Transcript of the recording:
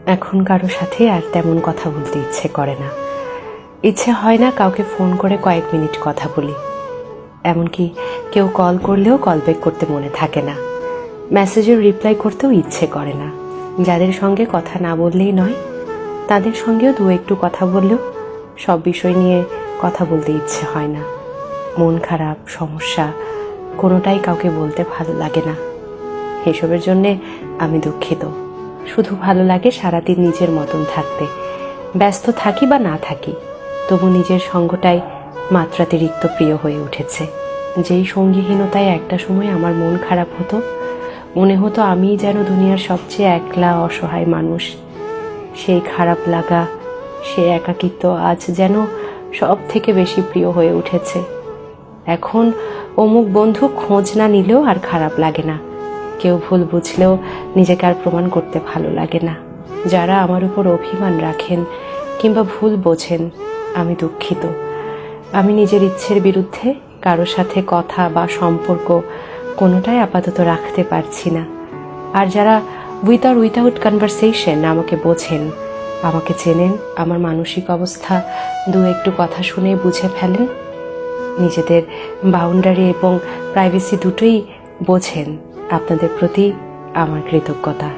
এখন কারো সাথে আর তেমন কথা বলতে ইচ্ছে করে না। ইচ্ছে হয় না কাউকে ফোন করে কয়েক মিনিট কথা বলি। এমনকি কেউ কল করলেও কল ব্যাক করতে মনে থাকে না। মেসেজের রিপ্লাই করতেও ইচ্ছে করে না। যাদের সঙ্গে কথা না বললেই নয়, তাদের সঙ্গেও দু একটু কথা বললেও সব বিষয় নিয়ে কথা বলতে ইচ্ছে হয় না। মন খারাপ, সমস্যা কোনোটাই কাউকে বলতে ভালো লাগে না। এসবের জন্যে আমি দুঃখিত। শুধু ভালো লাগে সারাদিন নিজের মতন থাকতে। ব্যস্ত থাকি বা না থাকি, তবু নিজের সঙ্গটাই মাত্রাতিরিক্ত প্রিয় হয়ে উঠেছে। যেই সঙ্গীহীনতায় একটা সময় আমার মন খারাপ হতো, মনে হতো আমিই যেন দুনিয়ার সবচেয়ে একলা অসহায় মানুষ। সেই খারাপ লাগা, সে একাকিত্ব আজ যেন সব থেকে বেশি প্রিয় হয়ে উঠেছে। এখন অমুক বন্ধু খোঁজ না নিলেও আর খারাপ লাগে না। কেউ ভুল বুঝলেও নিজেকে আর প্রমাণ করতে ভালো লাগে না। যারা আমার উপর অভিমান রাখেন কিংবা ভুল বোঝেন, আমি দুঃখিত। আমি নিজের ইচ্ছের বিরুদ্ধে কারো সাথে কথা বা সম্পর্ক কোনোটাই আপাতত রাখতে পারছি না। আর যারা উইথাউট কনভারসেশন আমাকে বোঝেন, আমাকে চেনেন, আমার মানসিক অবস্থা দু একটু কথা শুনে বুঝে ফেলেন, নিজেদের বাউন্ডারি এবং প্রাইভেসি দুটোই বোঝেন, আপনাদের প্রতি আমার কৃতজ্ঞতা।